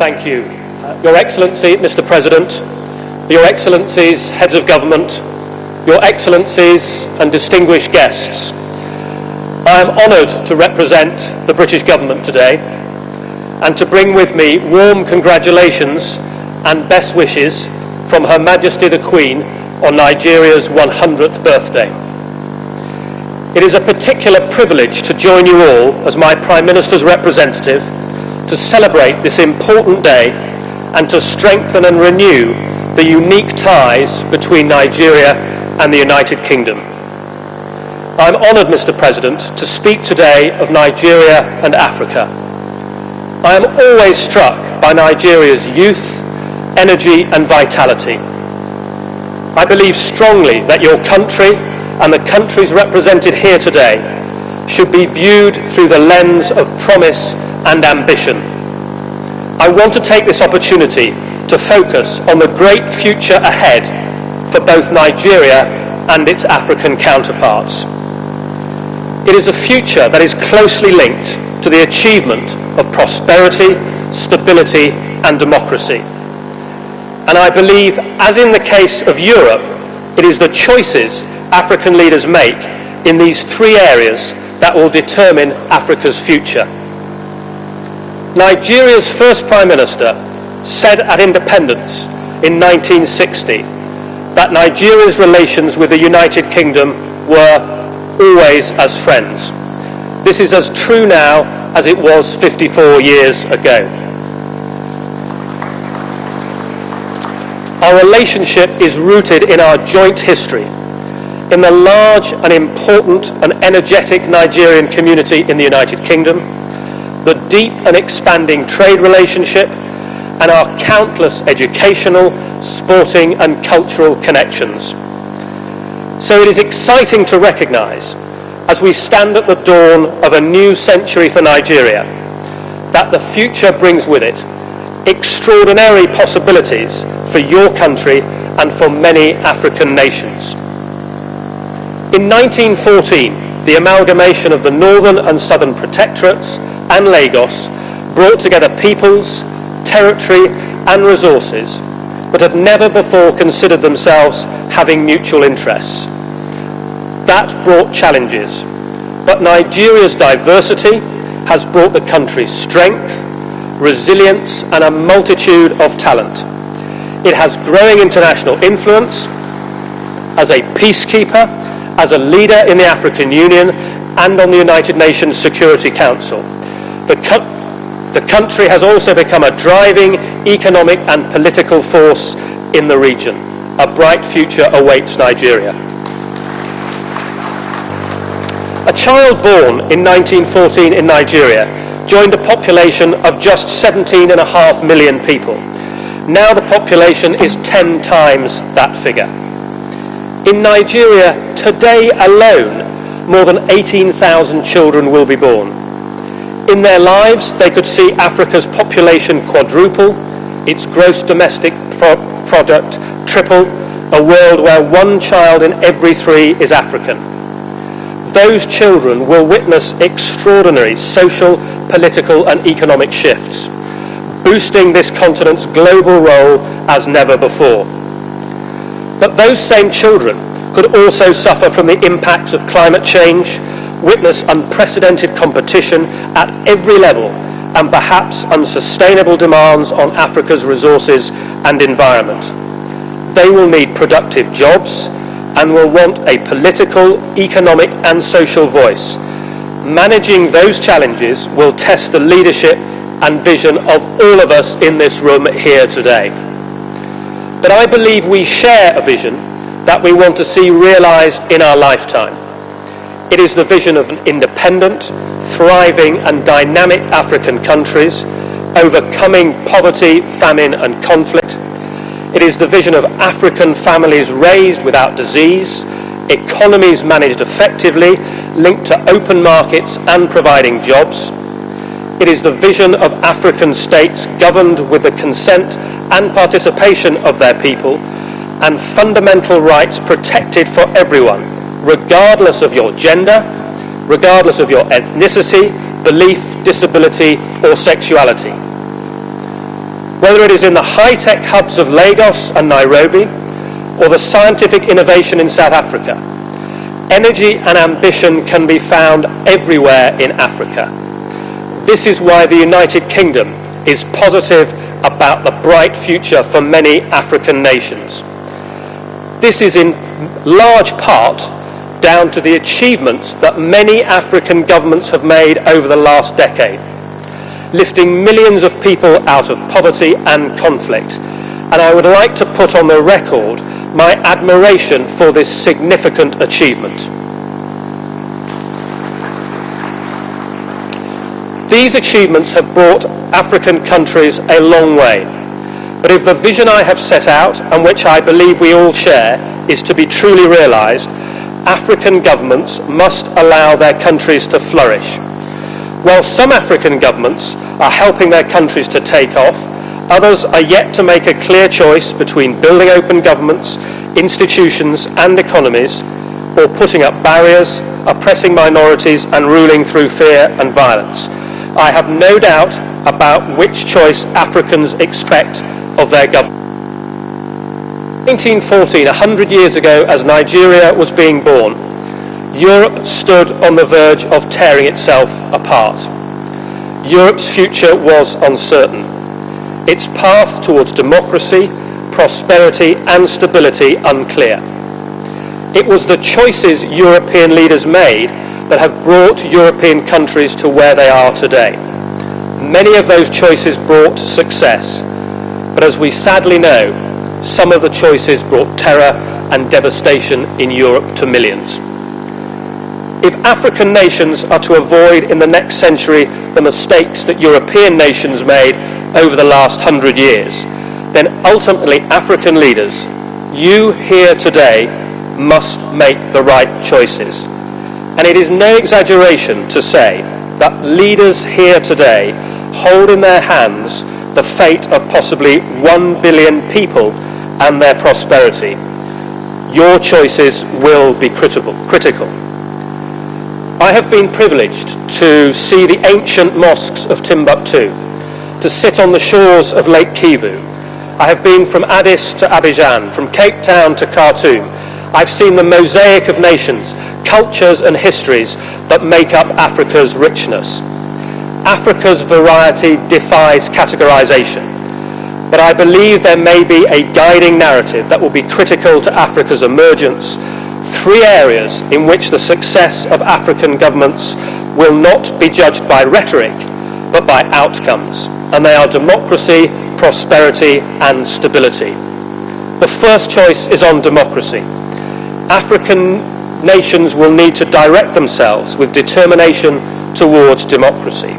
Thank you. Your Excellency, Mr. President, Your Excellencies, Heads of Government, Your Excellencies and distinguished guests, I am honoured to represent the British Government today and to bring with me warm congratulations and best wishes from Her Majesty the Queen on Nigeria's 100th birthday. It is a particular privilege to join you all as my Prime Minister's representative to celebrate this important day and to strengthen and renew the unique ties between Nigeria and the United Kingdom. I am honoured, Mr. President, to speak today of Nigeria and Africa. I am always struck by Nigeria's youth, energy and vitality. I believe strongly that your country and the countries represented here today should be viewed through the lens of promise and ambition. I want to take this opportunity to focus on the great future ahead for both Nigeria and its African counterparts. It is a future that is closely linked to the achievement of prosperity, stability and democracy. And I believe, as in the case of Europe, it is the choices African leaders make in these three areas that will determine Africa's future. Nigeria's first Prime Minister said at independence in 1960 that Nigeria's relations with the United Kingdom were always as friends. This is as true now as it was 54 years ago. Our relationship is rooted in our joint history, in the large and important and energetic Nigerian community in the United Kingdom, the deep and expanding trade relationship, and our countless educational, sporting and cultural connections. So it is exciting to recognise, as we stand at the dawn of a new century for Nigeria, that the future brings with it extraordinary possibilities for your country and for many African nations. In 1914, the amalgamation of the Northern and Southern Protectorates and Lagos brought together peoples, territory and resources that had never before considered themselves having mutual interests. That brought challenges, but Nigeria's diversity has brought the country strength, resilience and a multitude of talent. It has growing international influence as a peacekeeper, as a leader in the African Union and on the United Nations Security Council. The country has also become a driving economic and political force in the region. A bright future awaits Nigeria. A child born in 1914 in Nigeria joined a population of just 17.5 million people. Now the population is 10 times that figure. In Nigeria, today alone, more than 18,000 children will be born. In their lives, they could see Africa's population quadruple, its gross domestic product triple, a world where one child in every three is African. Those children will witness extraordinary social, political and economic shifts, boosting this continent's global role as never before. But those same children could also suffer from the impacts of climate change, witness unprecedented competition at every level, and perhaps unsustainable demands on Africa's resources and environment. They will need productive jobs and will want a political, economic and social voice. Managing those challenges will test the leadership and vision of all of us in this room here today. But I believe we share a vision that we want to see realised in our lifetime. It is the vision of independent, thriving and dynamic African countries, overcoming poverty, famine and conflict. It is the vision of African families raised without disease, economies managed effectively, linked to open markets and providing jobs. It is the vision of African states governed with the consent and participation of their people and fundamental rights protected for everyone, regardless of your gender, regardless of your ethnicity, belief, disability or sexuality. Whether it is in the high-tech hubs of Lagos and Nairobi, or the scientific innovation in South Africa, energy and ambition can be found everywhere in Africa. This is why the United Kingdom is positive about the bright future for many African nations. This is in large part down to the achievements that many African governments have made over the last decade, lifting millions of people out of poverty and conflict. And I would like to put on the record my admiration for this significant achievement. These achievements have brought African countries a long way. But if the vision I have set out, and which I believe we all share, is to be truly realised, African governments must allow their countries to flourish. While some African governments are helping their countries to take off, others are yet to make a clear choice between building open governments, institutions and economies, or putting up barriers, oppressing minorities and ruling through fear and violence. I have no doubt about which choice Africans expect of their government. In 1914, 100 years ago, as Nigeria was being born, Europe stood on the verge of tearing itself apart. Europe's future was uncertain. Its path towards democracy, prosperity and stability unclear. It was the choices European leaders made that have brought European countries to where they are today. Many of those choices brought success, but as we sadly know, some of the choices brought terror and devastation in Europe to millions. If African nations are to avoid in the next century the mistakes that European nations made over the last 100 years, then ultimately African leaders, you here today, must make the right choices. And it is no exaggeration to say that leaders here today hold in their hands the fate of possibly 1 billion people and their prosperity. Your choices will be critical. I have been privileged to see the ancient mosques of Timbuktu, to sit on the shores of Lake Kivu. I have been from Addis to Abidjan, from Cape Town to Khartoum. I've seen the mosaic of nations, cultures and histories that make up Africa's richness. Africa's variety defies categorization, but I believe there may be a guiding narrative that will be critical to Africa's emergence. 3 areas in which the success of African governments will not be judged by rhetoric, but by outcomes, and they are democracy, prosperity and stability. The first choice is on democracy. African nations will need to direct themselves with determination towards democracy.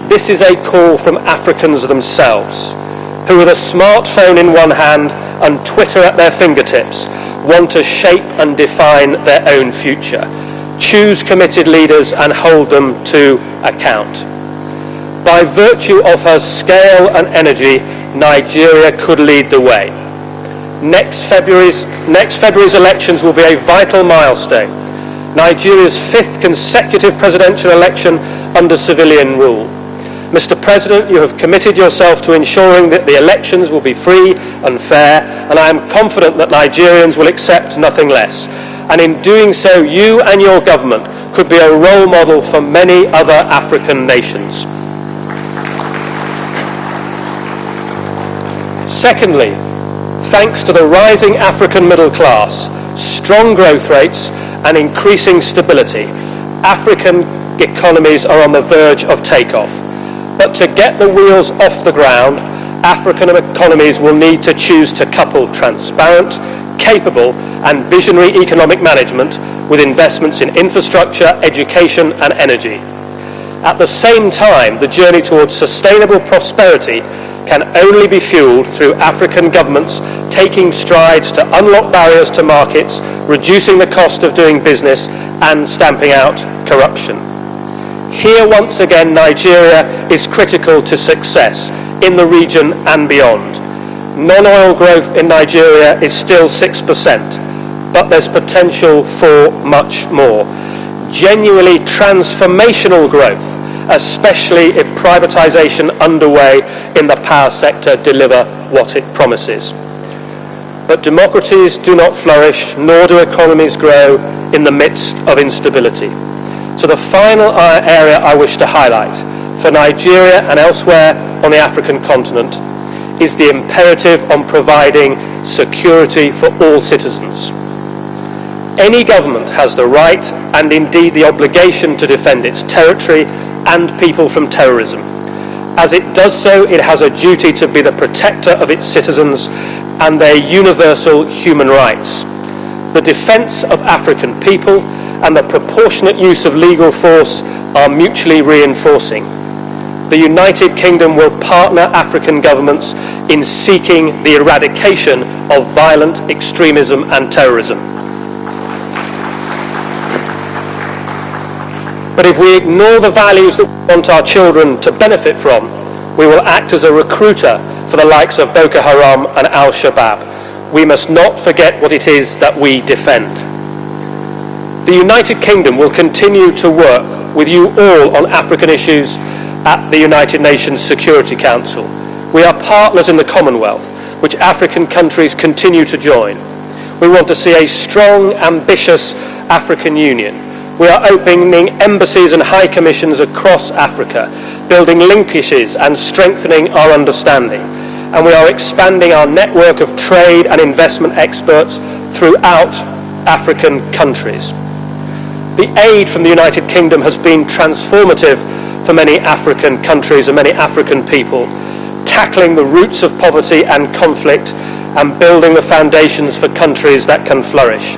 This is a call from Africans themselves, who with a smartphone in one hand and Twitter at their fingertips want to shape and define their own future. Choose committed leaders and hold them to account. By virtue of her scale and energy, Nigeria could lead the way. Next February's elections will be a vital milestone, Nigeria's 5th consecutive presidential election under civilian rule. Mr. President, you have committed yourself to ensuring that the elections will be free and fair, and I am confident that Nigerians will accept nothing less. And in doing so, you and your government could be a role model for many other African nations. Secondly, thanks to the rising African middle class, strong growth rates and increasing stability, African economies are on the verge of takeoff. But to get the wheels off the ground, African economies will need to choose to couple transparent, capable and visionary economic management with investments in infrastructure, education and energy. At the same time, the journey towards sustainable prosperity can only be fueled through African governments taking strides to unlock barriers to markets, reducing the cost of doing business and stamping out corruption. Here once again, Nigeria is critical to success in the region and beyond. Non-oil growth in Nigeria is still 6%, but there's potential for much more. Genuinely transformational growth especially if privatisation underway in the power sector deliver what it promises. But democracies do not flourish, nor do economies grow in the midst of instability. So the final area I wish to highlight for Nigeria and elsewhere on the African continent is the imperative on providing security for all citizens. Any government has the right and indeed the obligation to defend its territory and people from terrorism. As it does so, it has a duty to be the protector of its citizens and their universal human rights. The defence of African people and the proportionate use of legal force are mutually reinforcing. The United Kingdom will partner African governments in seeking the eradication of violent extremism and terrorism. But if we ignore the values that we want our children to benefit from, we will act as a recruiter for the likes of Boko Haram and Al-Shabaab. We must not forget what it is that we defend. The United Kingdom will continue to work with you all on African issues at the United Nations Security Council. We are partners in the Commonwealth, which African countries continue to join. We want to see a strong, ambitious African Union. We are opening embassies and high commissions across Africa, building linkages and strengthening our understanding. And we are expanding our network of trade and investment experts throughout African countries. The aid from the United Kingdom has been transformative for many African countries and many African people, tackling the roots of poverty and conflict and building the foundations for countries that can flourish.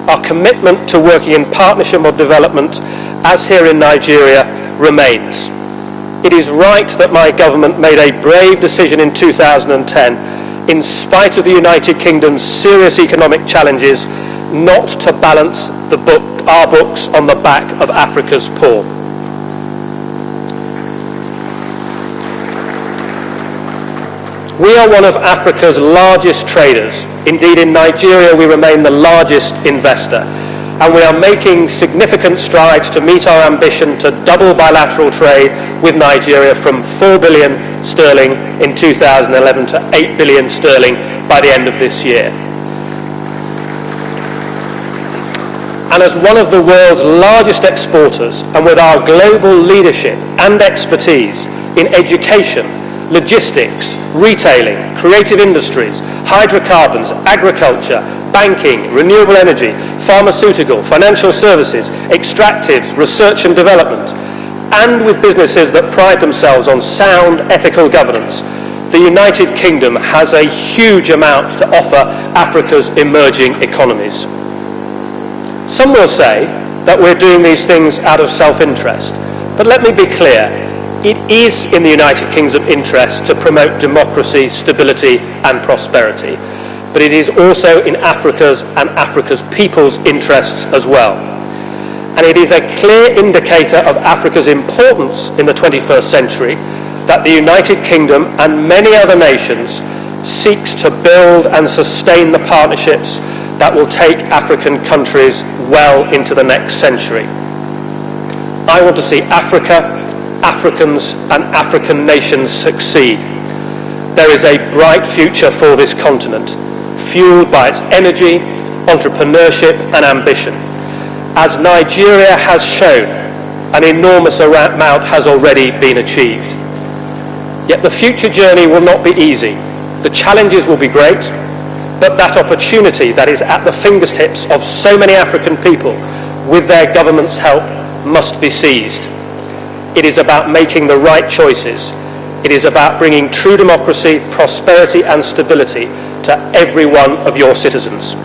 Our commitment to working in partnership or development, as here in Nigeria, remains. It is right that my government made a brave decision in 2010, in spite of the United Kingdom's serious economic challenges, not to balance our books on the back of Africa's poor. We are one of Africa's largest traders. Indeed, in Nigeria, we remain the largest investor. And we are making significant strides to meet our ambition to double bilateral trade with Nigeria from 4 billion sterling in 2011 to 8 billion sterling by the end of this year. And as one of the world's largest exporters, and with our global leadership and expertise in education, logistics, retailing, creative industries, hydrocarbons, agriculture, banking, renewable energy, pharmaceutical, financial services, extractives, research and development, and with businesses that pride themselves on sound ethical governance, the United Kingdom has a huge amount to offer Africa's emerging economies. Some will say that we're doing these things out of self-interest, but let me be clear. It is in the United Kingdom's interest to promote democracy, stability and prosperity, but it is also in Africa's and Africa's people's interests as well. And it is a clear indicator of Africa's importance in the 21st century that the United Kingdom and many other nations seeks to build and sustain the partnerships that will take African countries well into the next century. I want to see Africa, Africans and African nations succeed. There is a bright future for this continent, fueled by its energy, entrepreneurship and ambition. As Nigeria has shown, an enormous amount has already been achieved. Yet the future journey will not be easy. The challenges will be great, but that opportunity that is at the fingertips of so many African people, with their government's help, must be seized. It is about making the right choices. It is about bringing true democracy, prosperity and stability to every one of your citizens.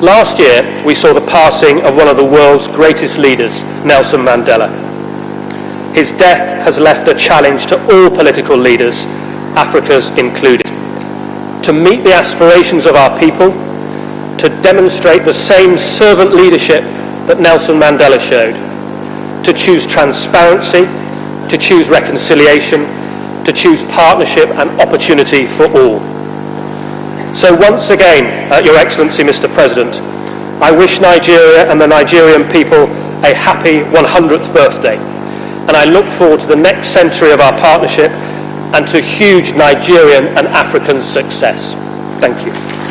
Last year, we saw the passing of one of the world's greatest leaders, Nelson Mandela. His death has left a challenge to all political leaders, Africa's included, to meet the aspirations of our people, to demonstrate the same servant leadership that Nelson Mandela showed, to choose transparency, to choose reconciliation, to choose partnership and opportunity for all. So once again, Your Excellency, Mr. President, I wish Nigeria and the Nigerian people a happy 100th birthday. And I look forward to the next century of our partnership and to huge Nigerian and African success. Thank you.